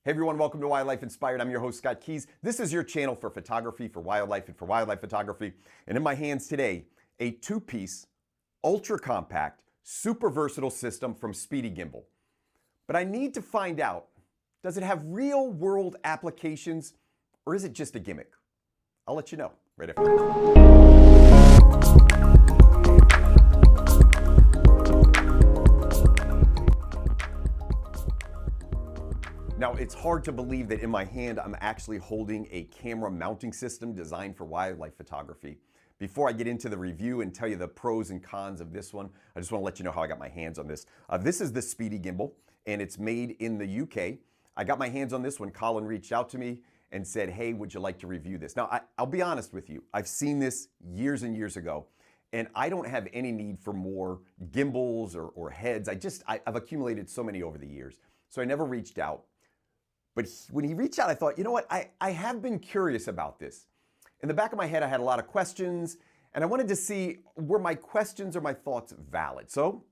Hey everyone, welcome to Wildlife Inspired. I'm your host, Scott Keys. This is your channel for photography, for wildlife, and for wildlife photography. And in my hands today, a two-piece, ultra-compact, super versatile system from SpeediGimbal. But I need to find out, does it have real-world applications, or is it just a gimmick? I'll let you know right after this. Now, it's hard to believe that in my hand, I'm actually holding a camera mounting system designed for wildlife photography. Before I get into the review and tell you the pros and cons of this one, I just want to let you know how I got my hands on this. This is the SpeediGimbal, and it's made in the UK. I got my hands on this when Colin reached out to me and said, hey, would you like to review this? Now, I'll be honest with you. I've seen this years and years ago, and I don't have any need for more gimbals or heads. I've accumulated so many over the years, so I never reached out. But when he reached out, I thought, you know what, I have been curious about this. In the back of my head, I had a lot of questions, and I wanted to see, were my questions or my thoughts valid? So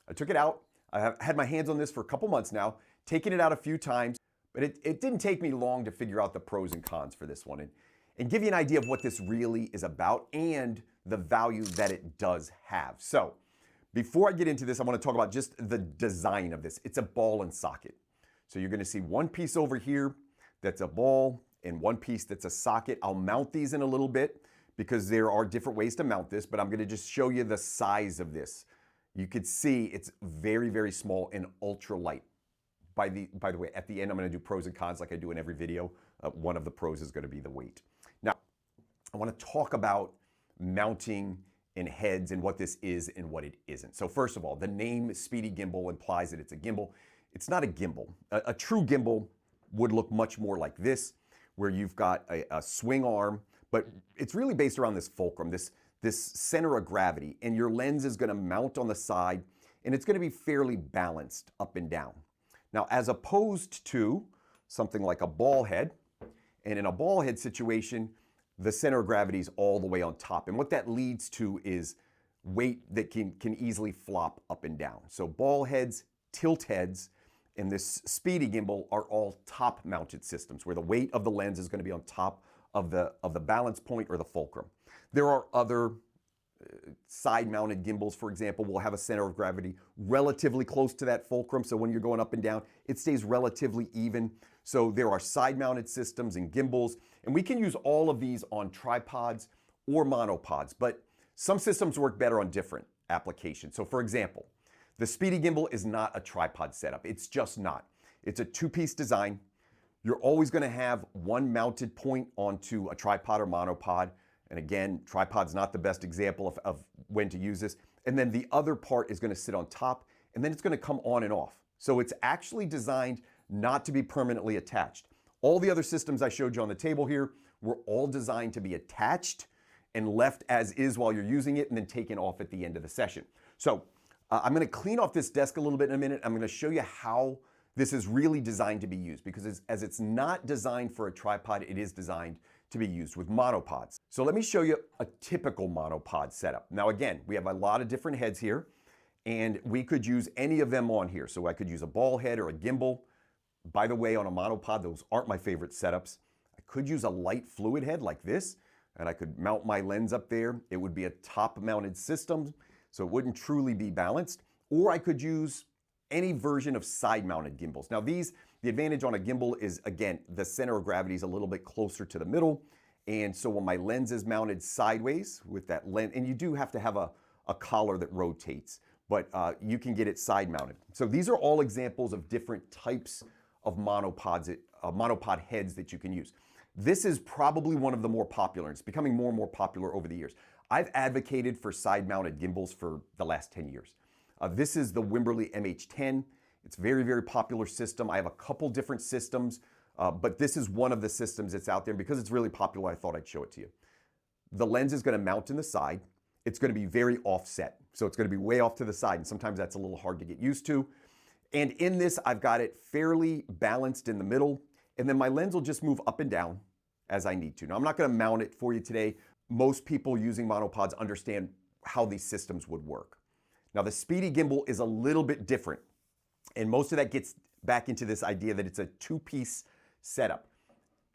I took it out. I have had my hands on this for a couple months now, taken it out a few times, but it didn't take me long to figure out the pros and cons for this one and give you an idea of what this really is about and the value that it does have. So before I get into this, I want to talk about just the design of this. It's a ball and socket. So you're going to see one piece over here that's a ball and one piece that's a socket. I'll mount these in a little bit because there are different ways to mount this, but I'm going to just show you the size of this. You could see it's very, very small and ultra light. By the way, at the end, I'm going to do pros and cons like I do in every video. One of the pros is going to be the weight. Now, I want to talk about mounting and heads and what this is and what it isn't. So first of all, the name SpeediGimbal implies that it's a gimbal. It's not a gimbal. A true gimbal would look much more like this, where you've got a swing arm, but it's really based around this fulcrum, this center of gravity, and your lens is going to mount on the side, and it's going to be fairly balanced up and down. Now, as opposed to something like a ball head, and in a ball head situation, the center of gravity is all the way on top, and what that leads to is weight that can easily flop up and down. So ball heads, tilt heads, and this SpeediGimbal are all top mounted systems where the weight of the lens is going to be on top of the balance point or the fulcrum. There are other side mounted gimbals, for example, will have a center of gravity relatively close to that fulcrum. So when you're going up and down, it stays relatively even. So there are side mounted systems and gimbals, and we can use all of these on tripods or monopods, but some systems work better on different applications. So for example, the SpeediGimbal is not a tripod setup. It's just not. It's a two-piece design. You're always going to have one mounted point onto a tripod or monopod. And again, tripod's not the best example of when to use this. And then the other part is going to sit on top, and then it's going to come on and off. So it's actually designed not to be permanently attached. All the other systems I showed you on the table here were all designed to be attached and left as is while you're using it and then taken off at the end of the session. So I'm going to clean off this desk a little bit in a minute. I'm going to show you how this is really designed to be used because as it's not designed for a tripod, it is designed to be used with monopods. So let me show you a typical monopod setup. Now again, we have a lot of different heads here and we could use any of them on here. So I could use a ball head or a gimbal. By the way, on a monopod, those aren't my favorite setups. I could use a light fluid head like this and I could mount my lens up there. It would be a top mounted system, so it wouldn't truly be balanced. Or I could use any version of side-mounted gimbals. Now the advantage on a gimbal is, again, the center of gravity is a little bit closer to the middle. And so when my lens is mounted sideways with that lens, and you do have to have a collar that rotates, but you can get it side-mounted. So these are all examples of different types of monopods, monopod heads that you can use. This is probably one of the more popular, and it's becoming more and more popular over the years. I've advocated for side-mounted gimbals for the last 10 years. This is the Wimberley MH10. It's a very, very popular system. I have a couple different systems, but this is one of the systems that's out there. And because it's really popular, I thought I'd show it to you. The lens is going to mount in the side. It's going to be very offset. So it's going to be way off to the side, and sometimes that's a little hard to get used to. And in this, I've got it fairly balanced in the middle, and then my lens will just move up and down as I need to. Now, I'm not going to mount it for you today. Most people using monopods understand how these systems would work. Now the SpeediGimbal is a little bit different, and most of that gets back into this idea that it's a two-piece setup.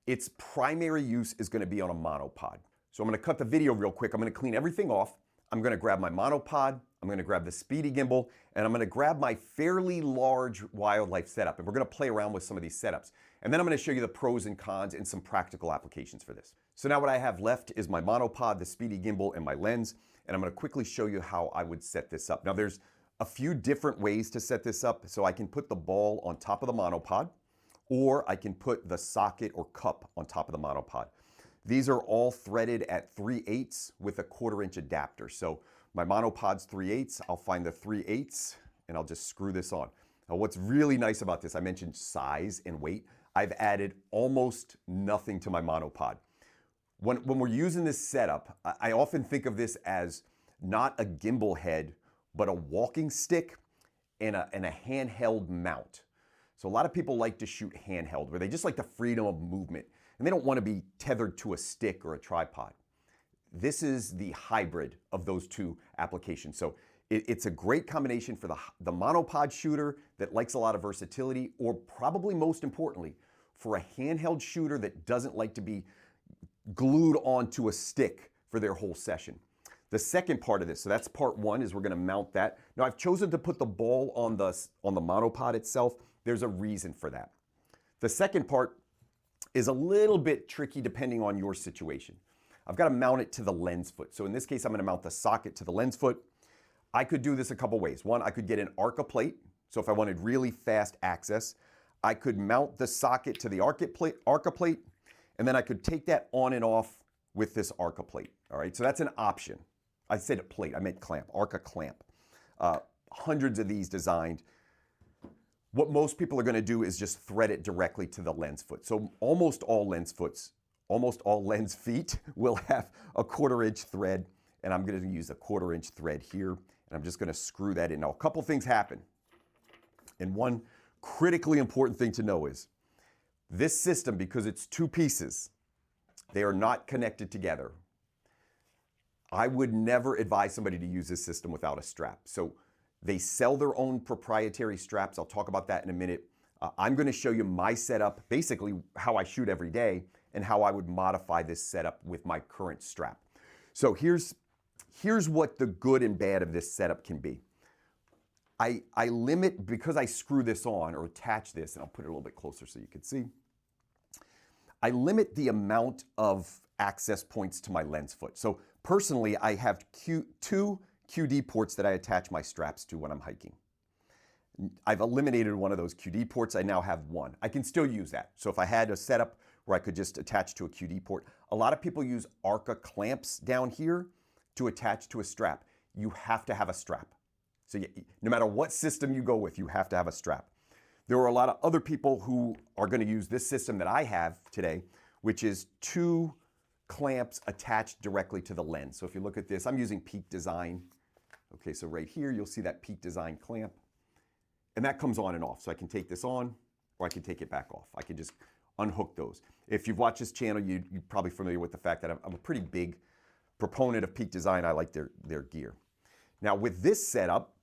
Its primary use is going to be on a monopod. So I'm going to cut the video real quick. I'm going to clean everything off. I'm going to grab my monopod. I'm going to grab the Speedy Gimbal, and I'm going to grab my fairly large wildlife setup. And we're going to play around with some of these setups. And then I'm going to show you the pros and cons and some practical applications for this. So now what I have left is my monopod, the Speedy Gimbal, and my lens. And I'm going to quickly show you how I would set this up. Now there's a few different ways to set this up. So I can put the ball on top of the monopod, or I can put the socket or cup on top of the monopod. These are all threaded at 3/8 with a 1/4 inch adapter. So my monopod's 3/8, I'll find the 3/8 and I'll just screw this on. Now what's really nice about this, I mentioned size and weight. I've added almost nothing to my monopod. When we're using this setup, I often think of this as not a gimbal head, but a walking stick and a handheld mount. So a lot of people like to shoot handheld, where they just like the freedom of movement, and they don't want to be tethered to a stick or a tripod. This is the hybrid of those two applications. So it's a great combination for the monopod shooter that likes a lot of versatility, or probably most importantly, for a handheld shooter that doesn't like to be glued onto a stick for their whole session. The second part of this, so that's part one, is we're going to mount that. Now I've chosen to put the ball on the monopod itself. There's a reason for that. The second part is a little bit tricky depending on your situation. I've got to mount it to the lens foot. So in this case, I'm going to mount the socket to the lens foot. I could do this a couple ways. One, I could get an Arca plate. So if I wanted really fast access, I could mount the socket to the Arca plate, and then I could take that on and off with this Arca plate. All right, so that's an option. I said a plate, I meant clamp, Arca clamp. Hundreds of these designed. What most people are going to do is just thread it directly to the lens foot. So almost all lens feet will have a 1/4 inch thread, and I'm going to use a 1/4 inch thread here, and I'm just going to screw that in. Now, a couple things happen, and one critically important thing to know is this system, because it's two pieces, they are not connected together. I would never advise somebody to use this system without a strap. So they sell their own proprietary straps. I'll talk about that in a minute. I'm going to show you my setup, basically how I shoot every day, and how I would modify this setup with my current strap. So here's what the good and bad of this setup can be. I limit, because I screw this on or attach this, and I'll put it a little bit closer so you can see. I limit the amount of access points to my lens foot. So personally, I have two QD ports that I attach my straps to when I'm hiking. I've eliminated one of those QD ports. I now have one. I can still use that. So if I had a setup where I could just attach to a QD port, a lot of people use Arca clamps down here to attach to a strap. You have to have a strap. So no matter what system you go with, you have to have a strap. There are a lot of other people who are going to use this system that I have today, which is two clamps attached directly to the lens. So if you look at this, I'm using Peak Design. Okay, so right here, you'll see that Peak Design clamp. And that comes on and off. So I can take this on, or I can take it back off. I can just unhook those. If you've watched this channel, you're probably familiar with the fact that I'm a pretty big proponent of Peak Design. I like their gear. Now with this setup,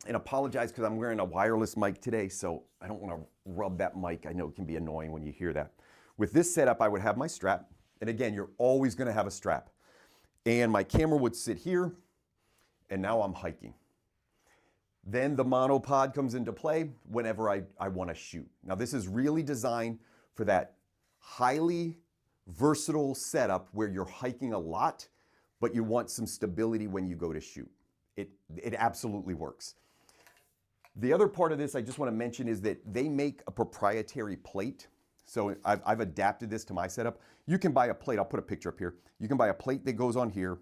and apologize because I'm wearing a wireless mic today, so I don't want to rub that mic. I know it can be annoying when you hear that. With this setup, I would have my strap. And again, you're always going to have a strap. And my camera would sit here, and now I'm hiking. Then the monopod comes into play whenever I want to shoot. Now this is really designed for that highly versatile setup where you're hiking a lot, but you want some stability when you go to shoot. It absolutely works. The other part of this I just want to mention is that they make a proprietary plate. So I've adapted this to my setup. You can buy a plate. I'll put a picture up here. You can buy a plate that goes on here.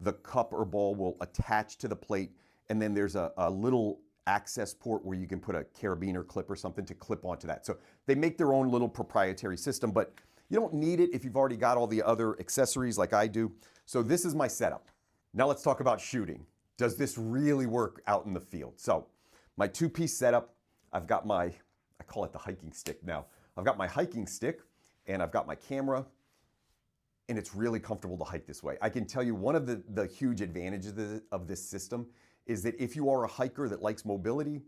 The cup or ball will attach to the plate, and then there's a little access port where you can put a carabiner clip or something to clip onto that. So they make their own little proprietary system, but you don't need it if you've already got all the other accessories like I do. So this is my setup. Now let's talk about shooting. Does this really work out in the field? So my two-piece setup, I've got I call it the hiking stick now. I've got my hiking stick and I've got my camera, and it's really comfortable to hike this way. I can tell you one of the huge advantages of this system is that if you are a hiker that likes mobility,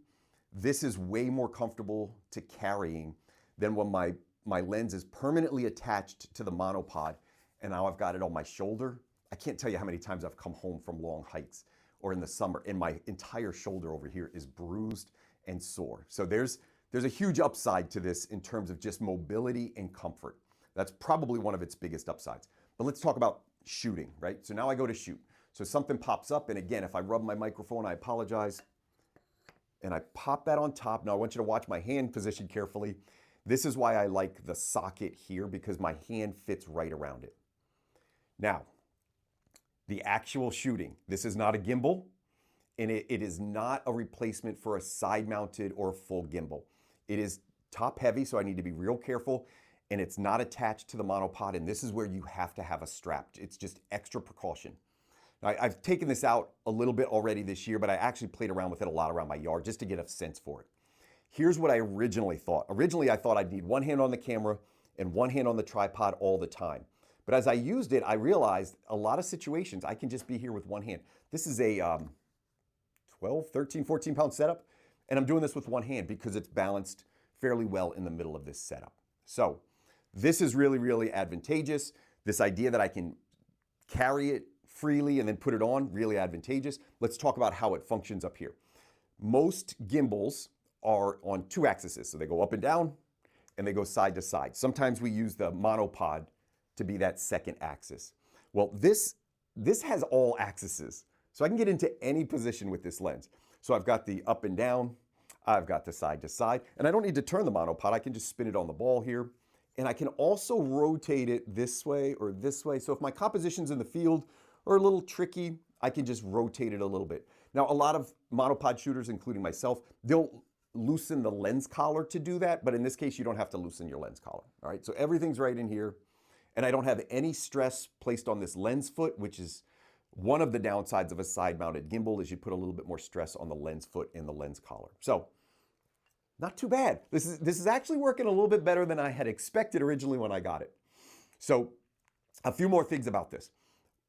This is way more comfortable to carrying than when my lens is permanently attached to the monopod and now I've got it on my shoulder. I can't tell you how many times I've come home from long hikes or in the summer and my entire shoulder over here is bruised and sore. So there's a huge upside to this in terms of just mobility and comfort. That's probably one of its biggest upsides. But let's talk about shooting, right? So now I go to shoot. So something pops up, and again, if I rub my microphone, I apologize, and I pop that on top. Now I want you to watch my hand position carefully. This is why I like the socket here, because my hand fits right around it. Now, the actual shooting. This is not a gimbal, and it is not a replacement for a side-mounted or full gimbal. It is top heavy, so I need to be real careful, and it's not attached to the monopod, and this is where you have to have a strap. It's just extra precaution. Now, I've taken this out a little bit already this year, but I actually played around with it a lot around my yard just to get a sense for it. Here's what I originally thought. Originally, I thought I'd need one hand on the camera and one hand on the tripod all the time. But as I used it, I realized a lot of situations I can just be here with one hand. This is a 12, 13, 14 pound setup, and I'm doing this with one hand because it's balanced fairly well in the middle of this setup. So this is really, really advantageous. This idea that I can carry it freely and then put it on, really advantageous. Let's talk about how it functions up here. Most gimbals are on two axes, so they go up and down and they go side to side. Sometimes we use the monopod to be that second axis. Well, this has all axes, so I can get into any position with this lens. So I've got the up and down, I've got the side to side, and I don't need to turn the monopod. I can just spin it on the ball here, and I can also rotate it this way or this way. So if my compositions in the field are a little tricky, I can just rotate it a little bit. Now, a lot of monopod shooters, including myself, they'll loosen the lens collar to do that, but in this case, you don't have to loosen your lens collar, all right? So everything's right in here, and I don't have any stress placed on this lens foot, which is one of the downsides of a side-mounted gimbal, is you put a little bit more stress on the lens foot and the lens collar. So, not too bad. This is actually working a little bit better than I had expected originally when I got it. So, a few more things about this.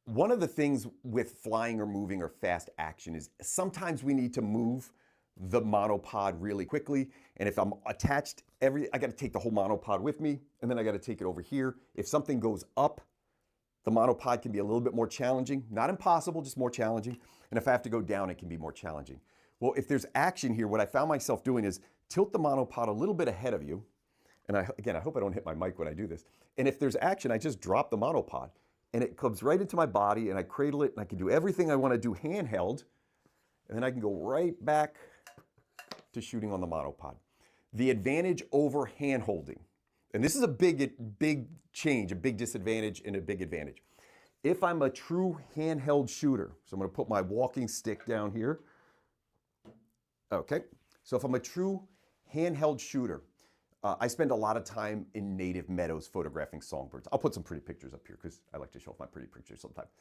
One of the things with flying or moving or fast action is sometimes we need to move the monopod really quickly, and if I'm attached, I got to take the whole monopod with me, and then I got to take it over here. If something goes up, the monopod can be a little bit more challenging. Not impossible, just more challenging. And if I have to go down, it can be more challenging. Well, if there's action here, what I found myself doing is tilt the monopod a little bit ahead of you. And again, I hope I don't hit my mic when I do this. And if there's action, I just drop the monopod, and it comes right into my body, and I cradle it, and I can do everything I want to do handheld, and then I can go right back to shooting on the monopod. The advantage over hand holding, and this is a big change, a big disadvantage and a big advantage. If I'm a true handheld shooter, so I'm going to put my walking stick down here. Okay, so if I'm a true handheld shooter, I spend a lot of time in native meadows photographing songbirds. I'll put some pretty pictures up here because I like to show off my pretty pictures sometimes.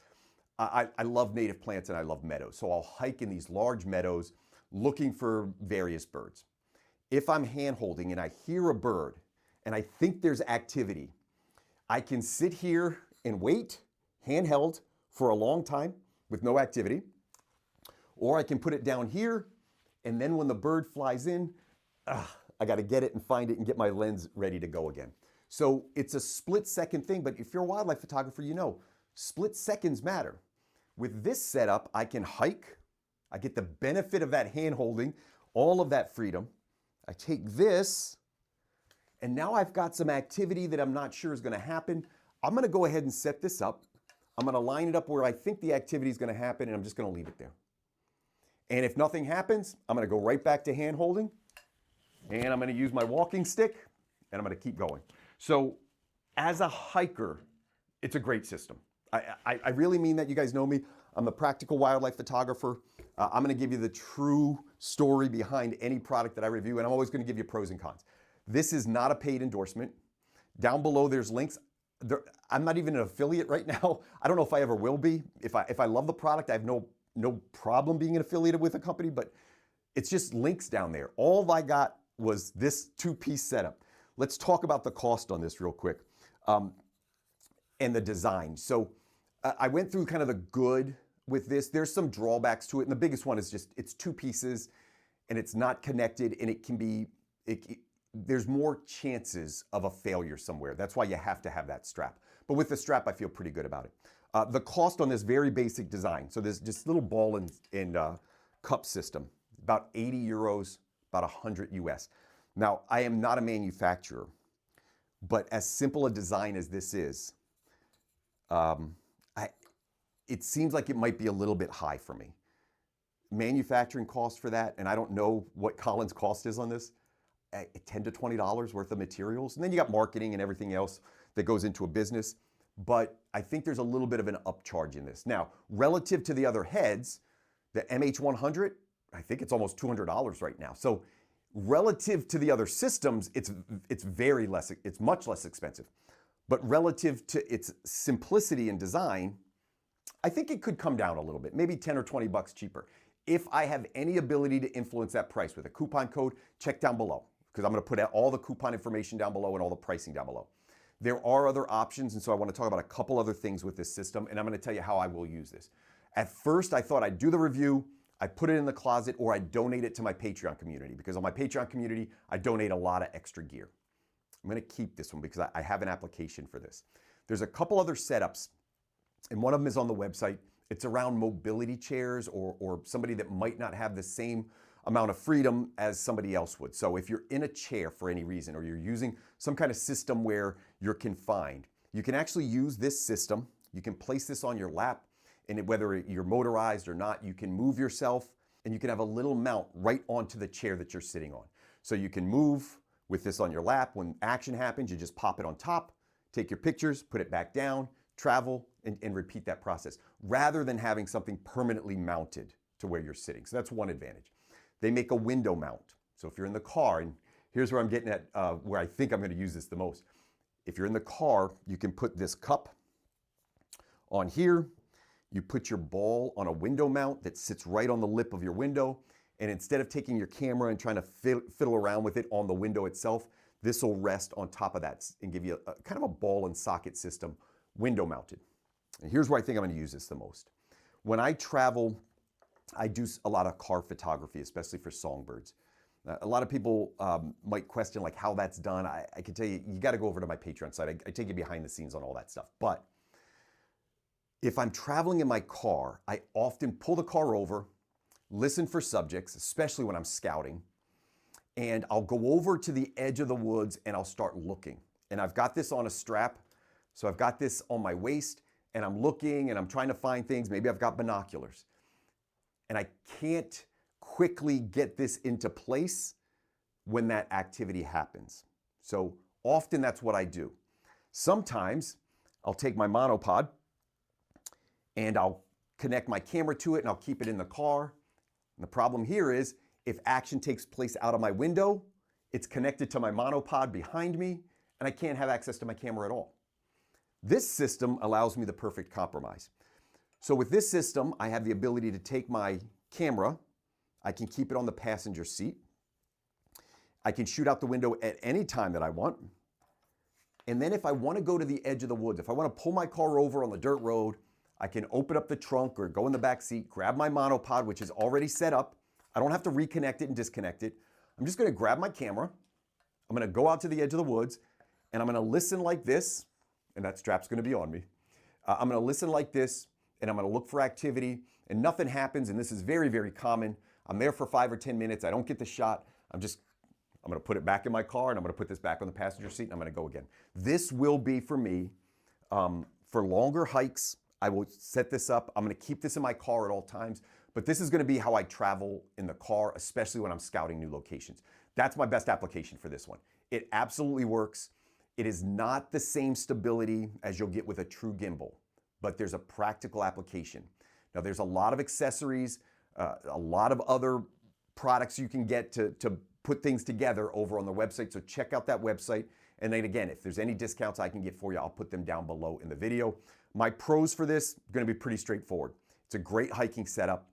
I love native plants and I love meadows, so I'll hike in these large meadows looking for various birds. If I'm hand holding and I hear a bird and I think there's activity, I can sit here and wait, handheld, for a long time with no activity, or I can put it down here, and then when the bird flies in, I got to get it and find it and get my lens ready to go again. So it's a split-second thing, but if you're a wildlife photographer, you know, split seconds matter. With this setup, I can hike, I get the benefit of that hand holding, all of that freedom. I take this, and now I've got some activity that I'm not sure is going to happen. I'm going to go ahead and set this up. I'm going to line it up where I think the activity is going to happen, and I'm just going to leave it there. And if nothing happens, I'm going to go right back to hand holding, and I'm going to use my walking stick, and I'm going to keep going. So as a hiker, it's a great system. I really mean that. You guys know me. I'm a practical wildlife photographer. I'm going to give you the true story behind any product that I review, and I'm always going to give you pros and cons. This is not a paid endorsement. Down below, there's links. I'm not even an affiliate right now. I don't know if I ever will be. If I love the product, I have no problem being an affiliate with a company, but it's just links down there. All I got was this two-piece setup. Let's talk about the cost on this real quick, and the design. So I went through kind of the good with this. There's some drawbacks to it, and the biggest one is just it's two pieces, and it's not connected, and it can be, there's more chances of a failure somewhere. That's why you have to have that strap. But with the strap, I feel pretty good about it. The cost on this very basic design, so this just little ball and cup system, about 80 euros, about 100 US. Now, I am not a manufacturer, but as simple a design as this is, it seems like it might be a little bit high for me. Manufacturing cost for that, and I don't know what Colin's cost is on this, $10 to $20 worth of materials. And then you got marketing and everything else that goes into a business. But I think there's a little bit of an upcharge in this. Now, relative to the other heads, the MH100, I think it's almost $200 right now. So relative to the other systems, it's much less expensive. But relative to its simplicity and design, I think it could come down a little bit, maybe 10 or 20 bucks cheaper. If I have any ability to influence that price with a coupon code, check down below, because I'm going to put out all the coupon information down below and all the pricing down below. There are other options, and so I want to talk about a couple other things with this system, and I'm going to tell you how I will use this. At first, I thought I'd do the review, I'd put it in the closet, or I'd donate it to my Patreon community, because on my Patreon community, I donate a lot of extra gear. I'm going to keep this one because I have an application for this. There's a couple other setups, and one of them is on the website. It's around mobility chairs or somebody that might not have the same amount of freedom as somebody else would. So if you're in a chair for any reason, or you're using some kind of system where you're confined, you can actually use this system. You can place this on your lap, and whether you're motorized or not, you can move yourself, and you can have a little mount right onto the chair that you're sitting on. So you can move with this on your lap. When action happens, you just pop it on top, take your pictures, put it back down, travel, and repeat that process, rather than having something permanently mounted to where you're sitting. So that's one advantage. They make a window mount. So if you're in the car, and here's where I'm getting at, where I think I'm going to use this the most. If you're in the car, you can put this cup on here. You put your ball on a window mount that sits right on the lip of your window. And instead of taking your camera and trying to fiddle around with it on the window itself, this will rest on top of that and give you a kind of a ball and socket system, window mounted. And here's where I think I'm going to use this the most. When I travel, I do a lot of car photography, especially for songbirds. A lot of people might question like how that's done. I can tell you, you got to go over to my Patreon site. I take you behind the scenes on all that stuff. But if I'm traveling in my car, I often pull the car over, listen for subjects, especially when I'm scouting, and I'll go over to the edge of the woods and I'll start looking. And I've got this on a strap, so I've got this on my waist, and I'm looking and I'm trying to find things. Maybe I've got binoculars. And I can't quickly get this into place when that activity happens. So often that's what I do. Sometimes I'll take my monopod and I'll connect my camera to it and I'll keep it in the car. And the problem here is if action takes place out of my window, it's connected to my monopod behind me and I can't have access to my camera at all. This system allows me the perfect compromise. So with this system, I have the ability to take my camera, I can keep it on the passenger seat, I can shoot out the window at any time that I want, and then if I want to go to the edge of the woods, if I want to pull my car over on the dirt road, I can open up the trunk or go in the back seat, grab my monopod, which is already set up. I don't have to reconnect it and disconnect it. I'm just going to grab my camera, I'm going to go out to the edge of the woods, and I'm going to listen like this, and that strap's going to be on me. I'm going to listen like this, and I'm going to look for activity, and nothing happens, and this is very, very common. I'm there for 5 or 10 minutes. I don't get the shot. I'm going to put it back in my car, and I'm going to put this back on the passenger seat, and I'm going to go again. This will be for me for longer hikes. I will set this up. I'm going to keep this in my car at all times, but this is going to be how I travel in the car, especially when I'm scouting new locations. That's my best application for this one. It absolutely works. It is not the same stability as you'll get with a true gimbal, but there's a practical application. Now there's a lot of accessories, a lot of other products you can get to put things together over on the website, so check out that website. And then again, if there's any discounts I can get for you, I'll put them down below in the video. My pros for this are going to be pretty straightforward. It's a great hiking setup.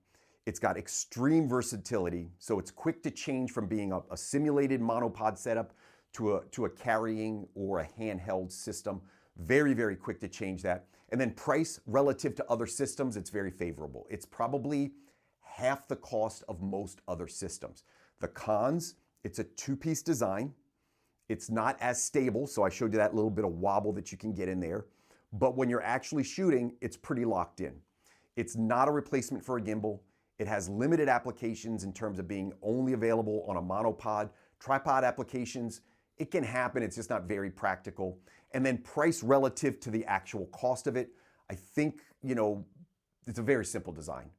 It's got extreme versatility, so it's quick to change from being a simulated monopod setup to a carrying or a handheld system. Very, very quick to change that. And then price relative to other systems, it's very favorable. It's probably half the cost of most other systems. The cons, it's a two-piece design. It's not as stable, so I showed you that little bit of wobble that you can get in there. But when you're actually shooting, it's pretty locked in. It's not a replacement for a gimbal. It has limited applications in terms of being only available on a monopod. Tripod applications, it can happen, it's just not very practical. And then price relative to the actual cost of it, I think, it's a very simple design.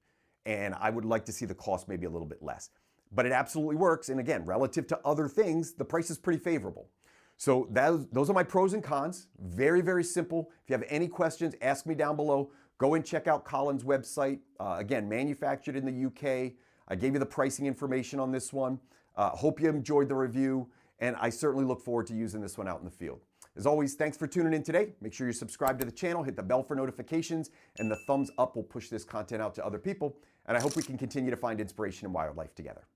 And I would like to see the cost maybe a little bit less. But it absolutely works, and again, relative to other things, the price is pretty favorable. So those are my pros and cons. Very, very simple. If you have any questions, ask me down below. Go and check out Colin's website. Again, manufactured in the UK. I gave you the pricing information on this one. Hope you enjoyed the review, and I certainly look forward to using this one out in the field. As always, thanks for tuning in today. Make sure you're subscribed to the channel, hit the bell for notifications, and the thumbs up will push this content out to other people. And I hope we can continue to find inspiration in wildlife together.